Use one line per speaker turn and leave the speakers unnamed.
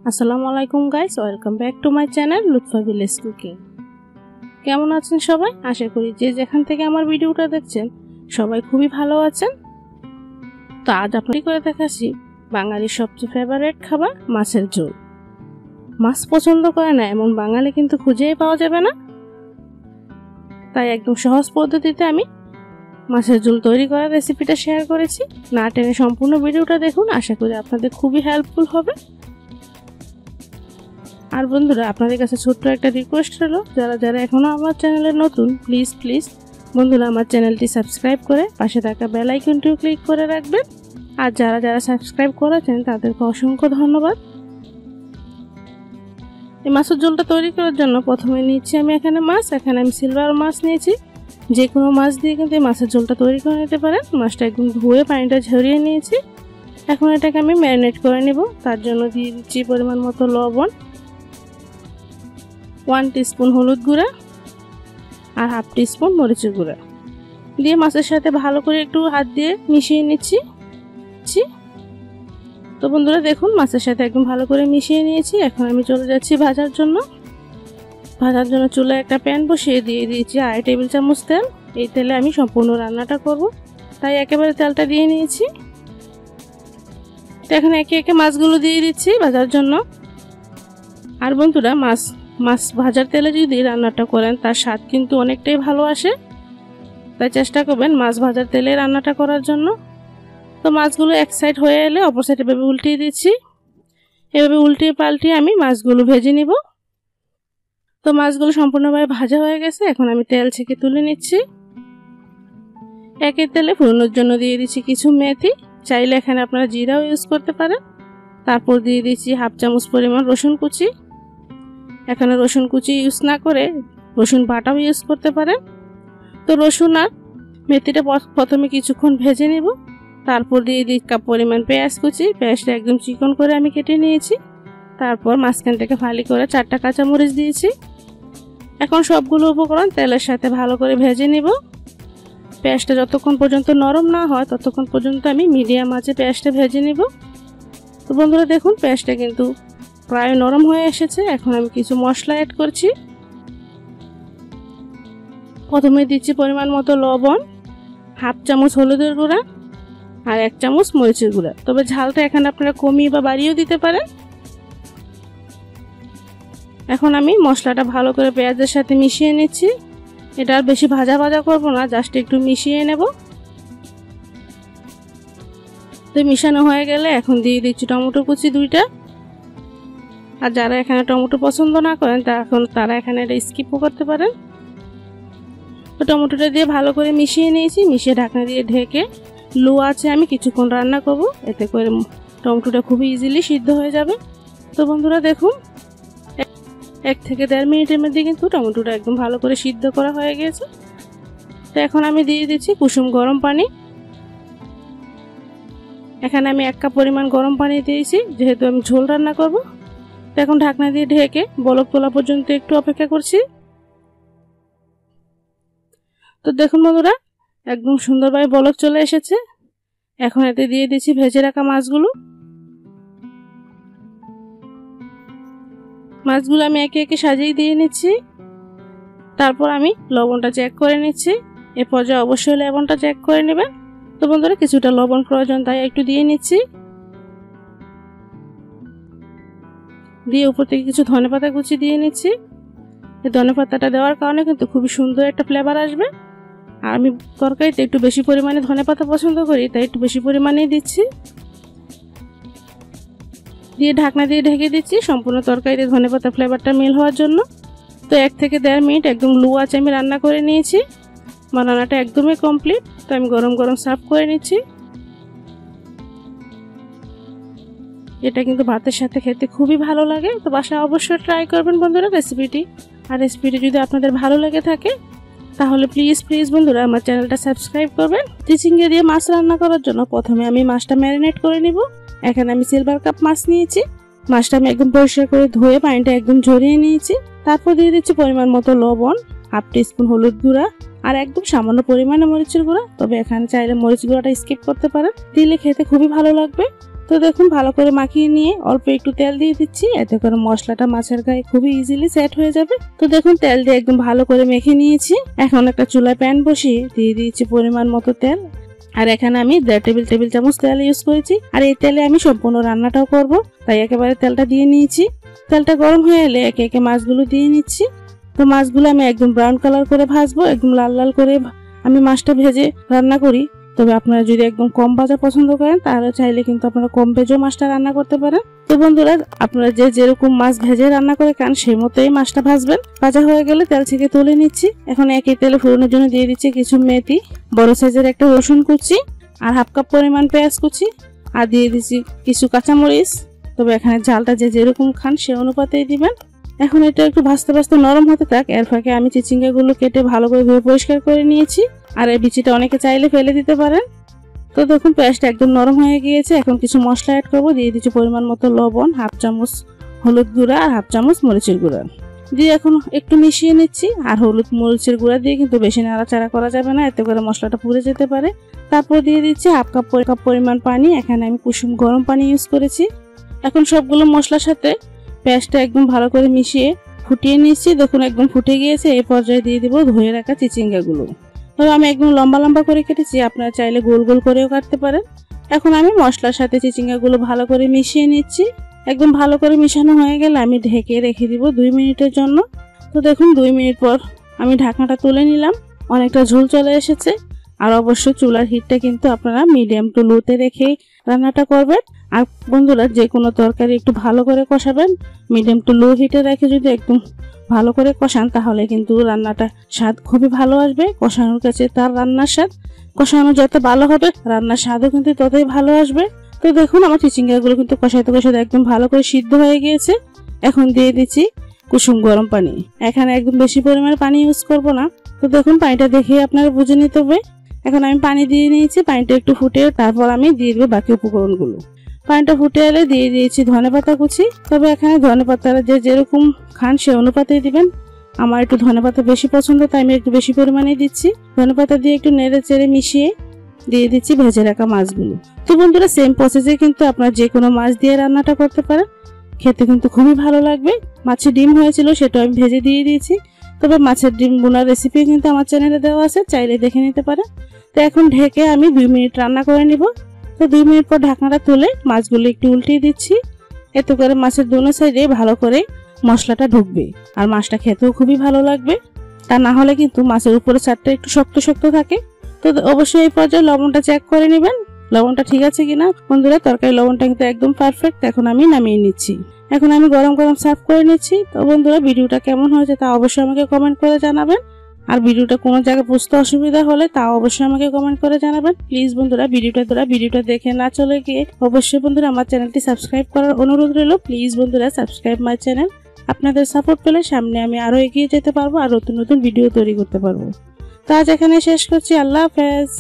আসসালামু আলাইকুম guys, welcome back to my channel Lutfa village cooking. কেমন আছেন সবাই? আশা করি যে যেখান থেকে আমার ভিডিওটা দেখছেন সবাই খুবই ভালো আছেন। তো আজ আপনাদের করে দেখাচ্ছি বাঙালির সবচেয়ে ফেভারিট খাবার মাছের ঝোল। মাছ পছন্দ করে না এমন বাঙালি কিন্তু খুঁজেই পাওয়া যাবে না। তাই একদম সহজ পদ্ধতিতে আমি মাছের ঝোল তৈরি করার রেসিপিটা শেয়ার করেছি। না টেনে সম্পূর্ণ ভিডিওটা দেখুন, আশা করি আপনাদের খুবই হেল্পফুল হবে। আর বন্ধুরা, আপনাদের কাছে ছোট্ট একটা রিকোয়েস্ট হলো, যারা যারা এখনো আমার চ্যানেলে নতুন, প্লিজ বন্ধুরা আমার চ্যানেলটি সাবস্ক্রাইব করে পাশে থাকা বেল আইকনটিও ক্লিক করে রাখবেন। আর যারা যারা সাবস্ক্রাইব করেছেন তাদেরকে অসংখ্য ধন্যবাদ। এই মাছের ঝোলটা তৈরি করার জন্য প্রথমে নিচ্ছি আমি এখানে আমি সিলভার মাছ নিয়েছি। যে কোনো মাছ দিয়ে কিন্তু এই মাছের ঝোলটা তৈরি করে নিতে পারেন। মাছটা একদম ধুয়ে পানিটা ঝরিয়ে নিয়েছি। এখন এটাকে আমি ম্যারিনেট করে নেব। তার জন্য দিয়ে দিচ্ছি পরিমাণ মতো লবণ, 1 টিস্পুন হলুদ গুঁড়া আর হাফ টিস্পুন মরিচের গুঁড়া দিয়ে মাছের সাথে ভালো করে একটু হাত দিয়ে মিশিয়ে নিচ্ছি। তো বন্ধুরা দেখুন, মাছের সাথে একদম ভালো করে মিশিয়ে নিয়েছি। এখন আমি চলে যাচ্ছি ভাজার জন্য চুলায় একটা প্যান বসিয়ে দিয়ে দিয়েছি 2.5 টেবিল চামচ তেল। এই তেলে আমি সম্পূর্ণ রান্নাটা করব, তাই একেবারে তেলটা দিয়ে নিয়েছি। তো এখন একে একে মাছগুলো দিয়ে দিচ্ছি ভাজার জন্য। আর বন্ধুরা, মাছ ভাজার তেলে যদি রান্নাটা করেন তার স্বাদ কিন্তু অনেকটাই ভালো আসে, তাই চেষ্টা করবেন মাছ ভাজার তেলে রান্নাটা করার জন্য। তো মাছগুলো এক সাইড হয়ে এলে অপর সাইডে এভাবে উল্টিয়ে দিচ্ছি। এভাবে উল্টিয়ে পাল্টিয়ে আমি মাছগুলো ভেজে নিব। তো মাছগুলো সম্পূর্ণভাবে ভাজা হয়ে গেছে। এখন আমি তেল ছেঁকে তুলে নিচ্ছি। একই তেলে ফোড়নের জন্য দিয়ে দিচ্ছি কিছু মেথি, চাইলে এখানে আপনারা জিরাও ইউজ করতে পারেন। তারপর দিয়ে দিচ্ছি হাফ চামচ পরিমাণ রসুন কুচি। এখানে রসুন কুচি ইউজ না করে রসুন বাটাও ইউজ করতে পারেন। তো রসুন আর মেথিটা প্রথমে কিছুক্ষণ ভেজে নেব। তারপর দিয়ে দিই কাপ পরিমাণ পেঁয়াজ কুচি। পেঁয়াজটা একদম চিকন করে আমি কেটে নিয়েছি। তারপর মাঝখান থেকে ফালি করে 4টা কাঁচামরিচ দিয়েছি। এখন সবগুলো উপকরণ তেলের সাথে ভালো করে ভেজে নেব। পেঁয়াজটা যতক্ষণ পর্যন্ত নরম না হয় ততক্ষণ পর্যন্ত আমি মিডিয়াম আঁচে পেঁয়াজটা ভেজে নেব। তো বন্ধুরা দেখুন, পেঁয়াজটা কিন্তু প্রায় নরম হয়ে এসেছে। এখন আমি কিছু মশলা অ্যাড করছি। প্রথমে দিচ্ছি পরিমাণ মতো লবণ, হাফ চামচ হলুদের গুঁড়া আর 1 চামচ মরিচের গুঁড়া। তবে ঝালটা এখানে আপনারা কমিয়ে বা বাড়িয়েও দিতে পারেন। এখন আমি মশলাটা ভালো করে পেঁয়াজের সাথে মিশিয়ে নিচ্ছি। এটা আর বেশি ভাজা করব না, জাস্ট একটু মিশিয়ে নেব। তো মিশানো হয়ে গেলে এখন দিয়ে দিচ্ছি টমেটো কুচি 2টা। আর যারা এখানে টমেটো পছন্দ না করেন তারা এখানে এটা স্কিপও করতে পারেন। তো টমেটোটা দিয়ে ভালো করে মিশিয়ে নিয়েছি। মিশিয়ে ঢাকনা দিয়ে ঢেকে লো আঁচে আমি কিছুক্ষণ রান্না করব। এতে করে টমেটোটা খুবই ইজিলি সিদ্ধ হয়ে যাবে। তো বন্ধুরা দেখুন, 1 থেকে 1.5 মিনিটের মধ্যে কিন্তু টমেটোটা একদম ভালো করে সিদ্ধ করা হয়ে গেছে। তো এখন আমি দিয়ে দিচ্ছি কুসুম গরম পানি। এখানে আমি 1 কাপ পরিমাণ গরম পানি দিয়েছি, যেহেতু আমি ঝোল রান্না করব। তো এখন ঢাকনা দিয়ে ঢেকে বলক তোলা পর্যন্ত একটু অপেক্ষা করছি। তো দেখুন বন্ধুরা, একদম সুন্দরভাবে বলক চলে এসেছে। এখন এতে দিয়ে দিচ্ছি ভেজে রাখা মাছগুলো আমি একে একে সাজিয়ে দিয়ে নিচ্ছি। তারপর আমি লবণটা চেক করে নিচ্ছি। এ পর্যায়ে অবশ্যই লবণটা চেক করে নেবেন। তো বন্ধুরা, কিছুটা লবণ প্রয়োজন, তাই একটু দিয়ে নিচ্ছি। দিয়ে উপর থেকে কিছু ধনেপাতা কুচি দিয়ে নিচ্ছি। এই ধনেপাতাটা দেওয়ার কারণে কিন্তু খুবই সুন্দর একটা ফ্লেভার আসবে। আর আমি তরকারিতে একটু বেশি পরিমাণে ধনেপাতা পছন্দ করি, তাই একটু বেশি পরিমাণেই দিচ্ছি। দিয়ে ঢাকনা দিয়ে ঢেকে দিচ্ছি সম্পূর্ণ তরকারিতে ধনেপাতা ফ্লেভারটা মিল হওয়ার জন্য। তো 1 থেকে 1.5 মিনিট একদম লো আঁচে আমি রান্না করে নিয়েছি। আমার রান্নাটা একদমই কমপ্লিট। তো আমি গরম গরম সার্ভ করে নিচ্ছি। এটা কিন্তু ভাতের সাথে খেতে খুবই ভালো লাগে। তো বাসায় অবশ্যই ট্রাই করবেন বন্ধুরা রেসিপিটি। আর রেসিপিটি যদি আপনাদের ভালো লেগে থাকে তাহলে প্লিজ বন্ধুরা আমার চ্যানেলটা সাবস্ক্রাইব করবেন। চিচিঙ্গা দিয়ে মাছ রান্না করার জন্য প্রথমে আমি মাছটা ম্যারিনেট করে নিব। এখানে আমি সিলভার কাপ মাছ নিয়েছি। মাছটা আমি একদম পরিষ্কার করে ধুয়ে পানিটা একদম ঝরিয়ে নিয়েছি। তারপর দিয়ে দিচ্ছি পরিমাণ মতো লবণ, হাফ টিস্পুন হলুদ গুঁড়া আর একদম সামান্য পরিমাণে মরিচের গুঁড়া। তবে এখানে চাইলে মরিচ গুঁড়াটা স্কিপ করতে পারেন, দিলে খেতে খুবই ভালো লাগবে। তো দেখুন ভালো করে মাখিয়ে নিয়ে অল্প একটু তেল দিয়ে দিচ্ছি, এতে করে মশলাটা মাছের গায়ে খুবই ইজিলি সেট হয়ে যাবে। তো দেখুন তেল দিয়ে একদম ভালো করে মেখে নিয়েছি। এখন একটা চুলায় প্যান বসিয়ে দিয়ে দিয়েছি পরিমাণ মতো তেল। আর এখানে আমি 1.5 টেবিল চামচ তেল ইউজ করেছি। আর এই তেলে আমি সম্পূর্ণ রান্নাটাও করব, তাই একেবারে তেলটা দিয়ে নিয়েছি। তেলটা গরম হয়ে এলে একে একে মাছগুলো দিয়ে নিচ্ছি। তো মাছগুলো আমি একদম ব্রাউন কালার করে ভাজবো, একদম লাল লাল করে আমি মাছটা ভেজে রান্না করি। তবে আপনারা যদি একদম কম ভাজা পছন্দ করেন তাহলে চাইলে কিন্তু আপনারা কম ভেজেও মাছটা রান্না করতে পারেন। তো বন্ধুরা, আপনারা যেরকম মাছ ভেজে রান্না করে খান সেই মতোই মাছটা ভাজবেন। ভাজা হয়ে গেলে তেল থেকে তুলে নিচ্ছি। এখন একই তেলে ফোড়নের জন্য দিয়ে দিচ্ছি কিছু মেথি, বড় সাইজের একটা রসুন কুচি, আর হাফ কাপ পরিমাণ পেঁয়াজ কুচি, আর দিয়ে দিচ্ছি কিছু কাঁচামরিচ। তবে এখানে ঝালটা যেরকম খান সে অনুপাতেই দিবেন। এখন এটা একটু ভাজতে ভাজতে নরম হতে থাক। এর ফাঁকে আমি চিচিঙ্গাগুলো কেটে ভালো করে ধুয়ে পরিষ্কার করে নিয়েছি। আর এই বিচিটা অনেকে চাইলে ফেলে দিতে পারেন। তো দেখুন পেঁয়াজটা একদম নরম হয়ে গিয়েছে। এখন কিছু মশলা অ্যাড করবো। দিয়ে দিচ্ছি পরিমাণ মতো লবণ, হাফ চামচ হলুদ গুঁড়া আর হাফ চামচ মরিচের গুঁড়া দিয়ে এখন একটু মিশিয়ে নিচ্ছি। আর হলুদ মরিচের গুঁড়া দিয়ে কিন্তু বেশি নাড়াচাড়া করা যাবে না, এতে করে মশলাটা পুড়ে যেতে পারে। তারপর দিয়ে দিচ্ছি হাফ কাপ পরিমাণ পানি। এখানে আমি কুসুম গরম পানি ইউজ করেছি। এখন সবগুলো মশলার সাথে পেঁয়াজটা একদম ভালো করে মিশিয়ে ফুটিয়ে নিচ্ছি। দেখুন একদম ফুটে গিয়েছে। এই পর্যায়ে দিয়ে দিব ধুয়ে রাখা চিচিঙ্গাগুলো। তবে আমি একদম লম্বা লম্বা করে কেটেছি, আপনারা চাইলে গোল গোল করেও কাটতে পারেন। এখন আমি মশলার সাথে চিচিঙ্গাগুলো ভালো করে মিশিয়ে নিচ্ছি। একদম ভালো করে মিশানো হয়ে গেলে আমি ঢেকে রেখে দিব 2 মিনিটের জন্য। তো দেখুন 2 মিনিট পর আমি ঢাকনাটা তুলে নিলাম। অনেকটা ঝোল চলে এসেছে। আর অবশ্যই চুলার হিটটা কিন্তু আপনারা মিডিয়াম টু লোতে রেখেই রান্নাটা করবেন। আর বন্ধুরা, যে কোনো তরকারি একটু ভালো করে কষাবেন। মিডিয়াম টু লো হিটে রেখে যদি একদম ভালো করে কষান তাহলে কিন্তু রান্নাটা স্বাদ খুবই ভালো আসবে। কষানোর কাছে তার রান্নার স্বাদ, কষানো যত ভালো হবে রান্নার স্বাদও কিন্তু ততই ভালো আসবে। তো দেখুন আমার চিচিঙ্গাগুলো কিন্তু কষাইতে কষাইতে একদম ভালো করে সিদ্ধ হয়ে গিয়েছে। এখন দিয়ে দিচ্ছি কুসুম গরম পানি। এখানে একদম বেশি পরিমাণে পানি ইউজ করব না। তো দেখুন পানিটা দেখে আপনারা বুঝে নিতে হবে। এখন আমি পানি দিয়ে নিয়েছি। পানিটা একটু ফুটে তারপর আমি দিয়ে দেবো বাকি উপকরণগুলো। পানিটা ফুটে এলে দিয়ে দিয়েছি ধনেপাতা কুচি। তবে এখানে ধনেপাতাটা যেরকম খান সে অনুপাতেই দিবেন। আমার একটু ধনেপাতা বেশি পছন্দ, তাই আমি একটু বেশি পরিমাণে দিচ্ছি। ধনেপাতা দিয়ে একটু নেড়ে চেড়ে মিশিয়ে দিয়ে দিচ্ছি ভেজে রাখা মাছগুলো। তো বন্ধুরা, সেম প্রসেসে কিন্তু আপনারা যে কোনো মাছ দিয়ে রান্নাটা করতে পারেন, খেতে কিন্তু খুবই ভালো লাগবে। মাছের ডিম হয়েছিল সেটা আমি ভেজে দিয়ে দিয়েছি। তবে মাছের ডিম বোনার রেসিপি কিন্তু আমার চ্যানেলে দেওয়া আছে, চাইলে দেখে নিতে পারেন। তো এখন ঢেকে আমি 2 মিনিট রান্না করে নিব। তো 2 মিনিট পর ঢাকনাটা তুলে মাছগুলো একটু উল্টিয়ে দিচ্ছি। এতে করে মাছের দোনো সাইডে ভালো করে মশলাটা ঢুকবে আর মাছটা খেতেও খুবই ভালো লাগবে। তা না হলে কিন্তু মাছের উপরে ছাড়টা একটু শক্ত শক্ত থাকে। তো অবশ্যই এই পর্যায়ে লবণটা চেক করে নেবেন, লবণটা ঠিক আছে কিনা। বন্ধুরা, তরকারি লবণটা কিন্তু একদম পারফেক্ট। এখন আমি নামিয়ে নিচ্ছি। এখন আমি গরম গরম সার্ভ করে নিচ্ছি। তো বন্ধুরা, ভিডিওটা কেমন হয়েছে তা অবশ্যই আমাকে কমেন্ট করে জানাবেন। আর ভিডিওটা কোনো জায়গায় বুঝতে অসুবিধা হলে তাও অবশ্যই আমাকে কমেন্ট করে জানাবেন। প্লিজ বন্ধুরা, ভিডিওটা দেখে না চলে গিয়ে অবশ্যই বন্ধুরা আমার চ্যানেলটি সাবস্ক্রাইব করার অনুরোধ রইল। প্লিজ বন্ধুরা, সাবস্ক্রাইব মাই চ্যানেল। আপনাদের সাপোর্ট পেলে সামনে আমি আরো এগিয়ে যেতে পারবো আর নতুন নতুন ভিডিও তৈরি করতে পারবো। তো আজ এখানে শেষ করছি। আল্লাহ হাফেজ।